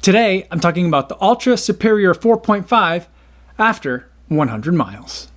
Today, I'm talking about the Altra Superior 4.5 after 100 miles.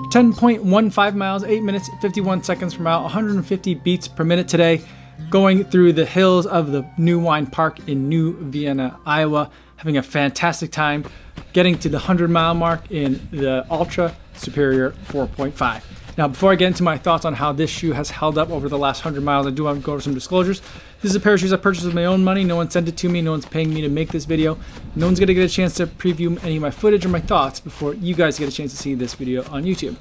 10.15 miles, 8 minutes, 51 seconds per mile, 150 beats per minute today, going through the hills of the New Wine Park in New Vienna, Iowa, having a fantastic time, getting to the 100-mile mark in the Altra Superior 4.5. Now, before I get into my thoughts on how this shoe has held up over the last 100 miles, I do want to go over some disclosures. This is a pair of shoes I purchased with my own money. No one sent it to me. No one's paying me to make this video. No one's going to get a chance to preview any of my footage or my thoughts before you guys get a chance to see this video on YouTube.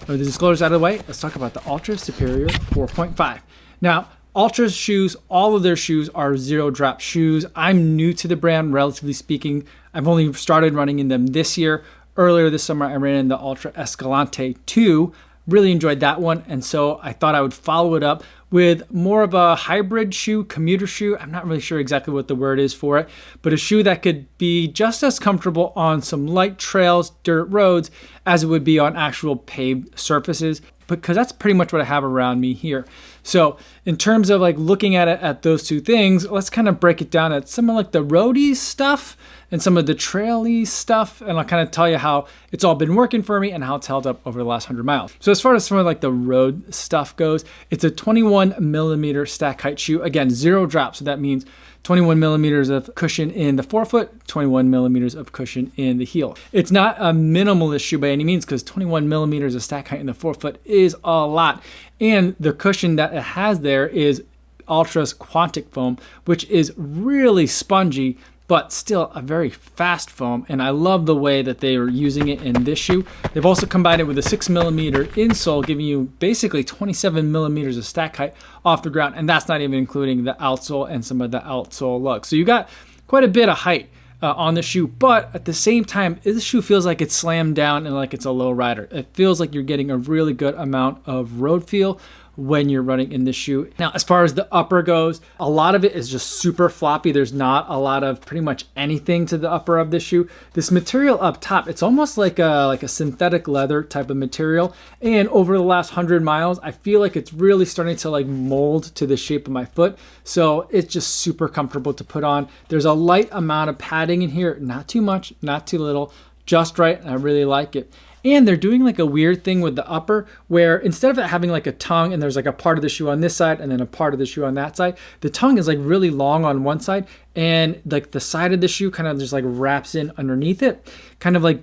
With the disclosures out of the way, let's talk about the Altra Superior 4.5. Now, Altra's shoes, all of their shoes are zero drop shoes. I'm new to the brand, relatively speaking. I've only started running in them this year. Earlier this summer, I ran in the Altra Escalante 2. Really enjoyed that one, and so I thought I would follow it up with more of a hybrid shoe, commuter shoe. I'm not really sure exactly what the word is for it, but a shoe that could be just as comfortable on some light trails, dirt roads, as it would be on actual paved surfaces, because that's pretty much what I have around me here. So in terms of like looking at it at those two things, let's kind of break it down at some of like the roadie stuff and some of the traily stuff, and I'll kind of tell you how it's all been working for me and how it's held up over the last 100 miles. So as far as some of like the road stuff goes, it's a 21 millimeter stack height shoe. Again, zero drop, so that means 21 millimeters of cushion in the forefoot, 21 millimeters of cushion in the heel. It's not a minimalist shoe by any means, because 21 millimeters of stack height in the forefoot is a lot. And the cushion that it has there is Altra's Quantic foam, which is really spongy, but still a very fast foam, and I love the way that they are using it in this shoe. They've also combined it with a 6 millimeter insole, giving you basically 27 millimeters of stack height off the ground, and that's not even including the outsole and some of the outsole lugs. So you got quite a bit of height on the shoe, but at the same time, this shoe feels like it's slammed down and like it's a low rider. It feels like you're getting a really good amount of road feel when you're running in this shoe. Now, as far as the upper goes, a lot of it is just super floppy. There's not a lot of pretty much anything to the upper of this shoe. This material up top, it's almost like a synthetic leather type of material. And over the last 100 miles, I feel like it's really starting to like mold to the shape of my foot. So it's just super comfortable to put on. There's a light amount of padding in here, not too much, not too little, just right, and I really like it. And they're doing like a weird thing with the upper where instead of it having like a tongue and there's like a part of the shoe on this side and then a part of the shoe on that side, the tongue is like really long on one side and like the side of the shoe kind of just like wraps in underneath it, kind of like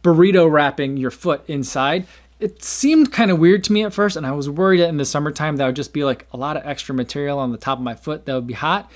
burrito wrapping your foot inside. It seemed kind of weird to me at first, and I was worried that in the summertime that would just be like a lot of extra material on the top of my foot that would be hot.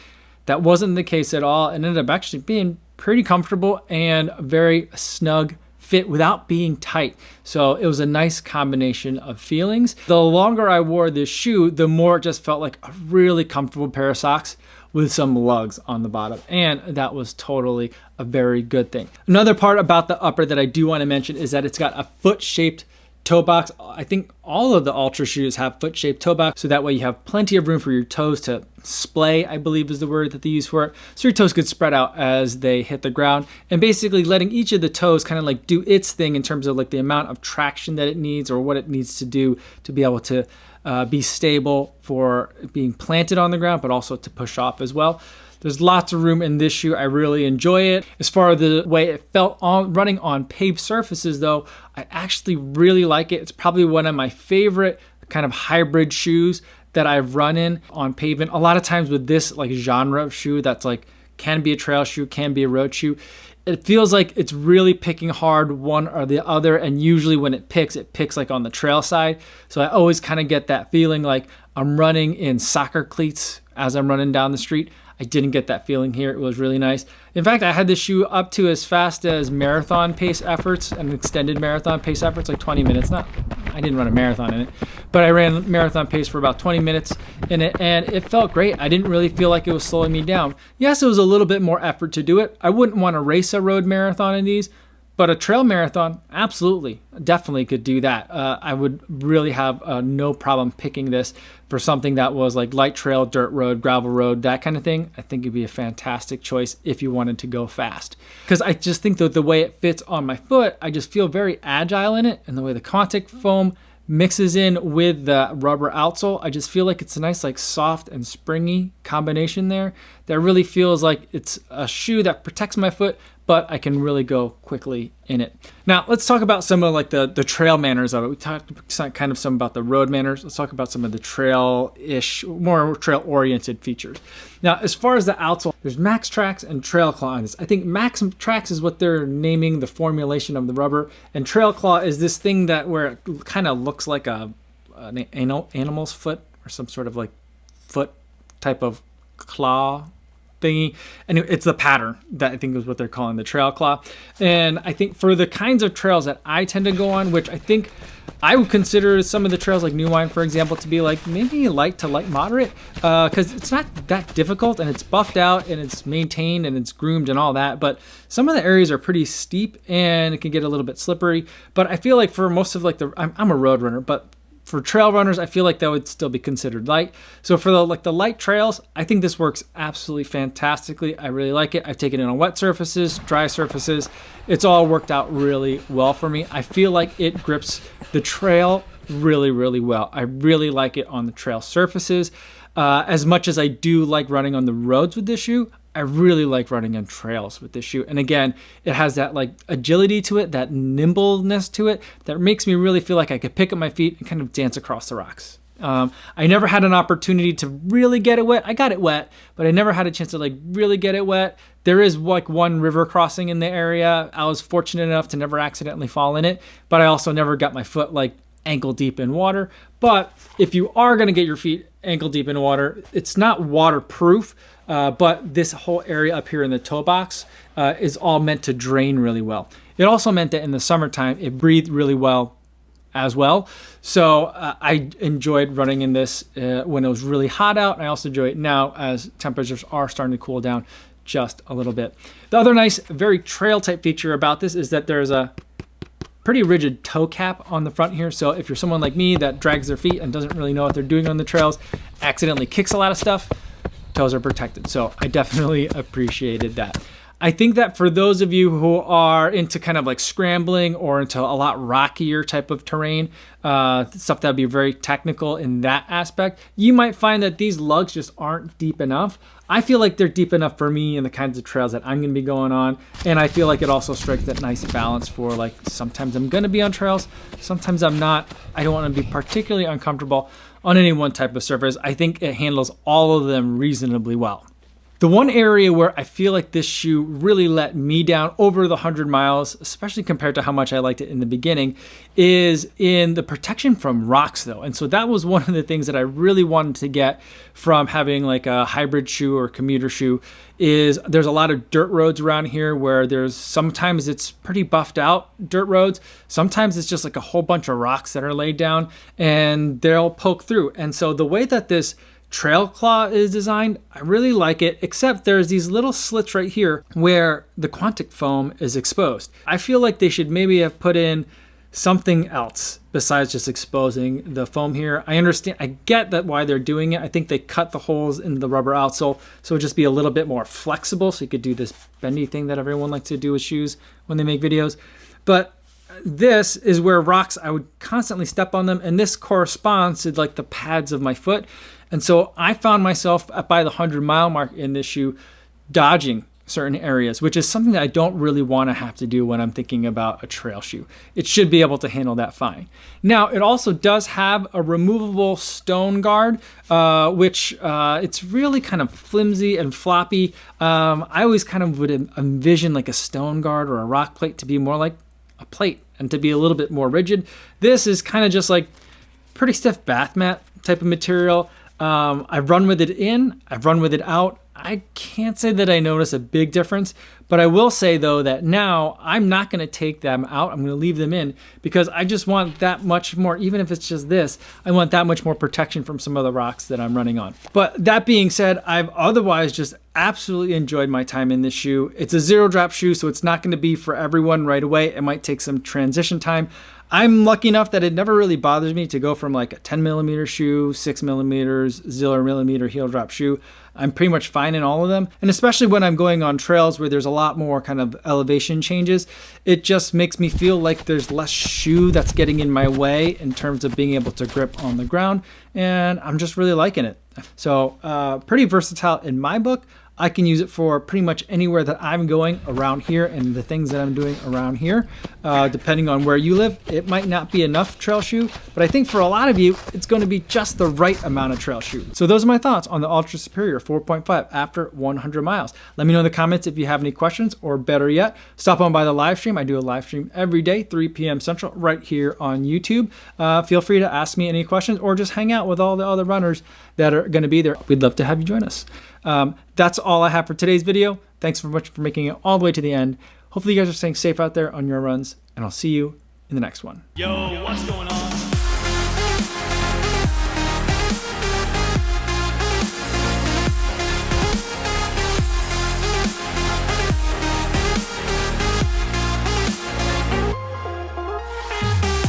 That wasn't the case at all. It ended up actually being pretty comfortable and very snug fit without being tight. So it was a nice combination of feelings. The longer I wore this shoe, the more it just felt like a really comfortable pair of socks with some lugs on the bottom. And that was totally a very good thing. Another part about the upper that I do want to mention is that it's got a foot-shaped toe box. I think all of the Altra shoes have foot-shaped toe box, so that way you have plenty of room for your toes to splay, I believe is the word that they use for it. So your toes could spread out as they hit the ground, and basically letting each of the toes kind of like do its thing in terms of like the amount of traction that it needs or what it needs to do to be able to be stable for being planted on the ground, but also to push off as well. There's lots of room in this shoe. I really enjoy it. As far as the way it felt on running on paved surfaces though, I actually really like it. It's probably one of my favorite kind of hybrid shoes that I've run in on pavement. A lot of times with this like genre of shoe that's like can be a trail shoe, can be a road shoe, it feels like it's really picking hard one or the other, and usually when it picks like on the trail side. So I always kind of get that feeling like I'm running in soccer cleats as I'm running down the street. I didn't get that feeling here. It was really nice. In fact, I had this shoe up to as fast as marathon pace efforts and extended marathon pace efforts, like 20 minutes. I didn't run a marathon in it, but I ran marathon pace for about 20 minutes in it, and it felt great. I didn't really feel like it was slowing me down. Yes, it was a little bit more effort to do it. I wouldn't want to race a road marathon in these, but a trail marathon, absolutely, definitely could do that. I would really have no problem picking this for something that was like light trail, dirt road, gravel road, that kind of thing. I think it'd be a fantastic choice if you wanted to go fast. Because I just think that the way it fits on my foot, I just feel very agile in it, and the way the Quantic foam mixes in with the rubber outsole, I just feel like it's a nice like soft and springy combination there that really feels like it's a shoe that protects my foot, but I can really go quickly in it. Now let's talk about some of like the trail manners of it. We talked kind of some about the road manners. Let's talk about some of the trail-ish, more trail-oriented features. Now as far as the outsole, there's Max Trax and Trail Claw on this. I think Max Trax is what they're naming the formulation of the rubber, and Trail Claw is this thing that where it kind of looks like an animal's foot or some sort of like foot type of claw thingy, and it's the pattern that I think is what they're calling the Trail Claw. And I think for the kinds of trails that I tend to go on, which I think I would consider some of the trails like New Wine, for example, to be like maybe light to light moderate, because it's not that difficult and it's buffed out and it's maintained and it's groomed and all that, but some of the areas are pretty steep and it can get a little bit slippery. But I feel like for most of like I'm a road runner, but for trail runners, I feel like that would still be considered light. So for the light trails, I think this works absolutely fantastically. I really like it. I've taken it on wet surfaces, dry surfaces. It's all worked out really well for me. I feel like it grips the trail really, really well. I really like it on the trail surfaces. As much as I do like running on the roads with this shoe, I really like running on trails with this shoe. And again, it has that like agility to it, that nimbleness to it, that makes me really feel like I could pick up my feet and kind of dance across the rocks. I never had an opportunity to really get it wet. I got it wet, but I never had a chance to like really get it wet. There is like one river crossing in the area. I was fortunate enough to never accidentally fall in it, but I also never got my foot like ankle deep in water. But if you are going to get your feet ankle deep in water, it's not waterproof, but this whole area up here in the toe box is all meant to drain really well. It also meant that in the summertime, it breathed really well as well. So I enjoyed running in this when it was really hot out. I also enjoy it now as temperatures are starting to cool down just a little bit. The other nice, very trail type feature about this is that there's a pretty rigid toe cap on the front here. So if you're someone like me that drags their feet and doesn't really know what they're doing on the trails, accidentally kicks a lot of stuff, toes are protected. So I definitely appreciated that. I think that for those of you who are into kind of like scrambling or into a lot rockier type of terrain, stuff that would be very technical in that aspect, you might find that these lugs just aren't deep enough. I feel like they're deep enough for me and the kinds of trails that I'm going to be going on. And I feel like it also strikes that nice balance for like sometimes I'm going to be on trails, sometimes I'm not. I don't want to be particularly uncomfortable on any one type of surface. I think it handles all of them reasonably well. The one area where I feel like this shoe really let me down over the 100 miles, especially compared to how much I liked it in the beginning, is in the protection from rocks though. And so that was one of the things that I really wanted to get from having like a hybrid shoe or commuter shoe. Is there's a lot of dirt roads around here where there's sometimes it's pretty buffed out dirt roads. Sometimes it's just like a whole bunch of rocks that are laid down and they'll poke through. And so the way that this trail claw is designed, I really like it, except there's these little slits right here where the Quantic foam is exposed. I feel like they should maybe have put in something else besides just exposing the foam here. I understand, I get that why they're doing it. I think they cut the holes in the rubber outsole so it would just be a little bit more flexible so you could do this bendy thing that everyone likes to do with shoes when they make videos. But this is where rocks, I would constantly step on them, and this corresponds to like the pads of my foot. And so I found myself by the 100-mile mark in this shoe dodging certain areas, which is something that I don't really want to have to do when I'm thinking about a trail shoe. It should be able to handle that fine. Now, it also does have a removable stone guard, which it's really kind of flimsy and floppy. I always kind of would envision like a stone guard or a rock plate to be more like a plate and to be a little bit more rigid. This is kind of just like pretty stiff bath mat type of material. I've run with it in, I've run with it out. I can't say that I notice a big difference, but I will say though that now I'm not going to take them out. I'm going to leave them in because I just want that much more, even if it's just this, I want that much more protection from some of the rocks that I'm running on. But that being said, I've otherwise just absolutely enjoyed my time in this shoe. It's a zero drop shoe, so it's not going to be for everyone right away. It might take some transition time. I'm lucky enough that it never really bothers me to go from like a 10 millimeter shoe, 6 millimeters, 0 millimeter heel drop shoe. I'm pretty much fine in all of them. And especially when I'm going on trails where there's a lot more kind of elevation changes, it just makes me feel like there's less shoe that's getting in my way in terms of being able to grip on the ground. And I'm just really liking it. So pretty versatile in my book. I can use it for pretty much anywhere that I'm going around here and the things that I'm doing around here. Depending on where you live, it might not be enough trail shoe, but I think for a lot of you, it's going to be just the right amount of trail shoe. So those are my thoughts on the Altra Superior 4.5 after 100 miles. Let me know in the comments if you have any questions, or better yet, stop on by the live stream. I do a live stream every day, 3 p.m. Central, right here on YouTube. Feel free to ask me any questions or just hang out with all the other runners that are going to be there. We'd love to have you join us. That's all I have for today's video. Thanks so much for making it all the way to the end. Hopefully you guys are staying safe out there on your runs, and I'll see you in the next one. Yo, what's going on?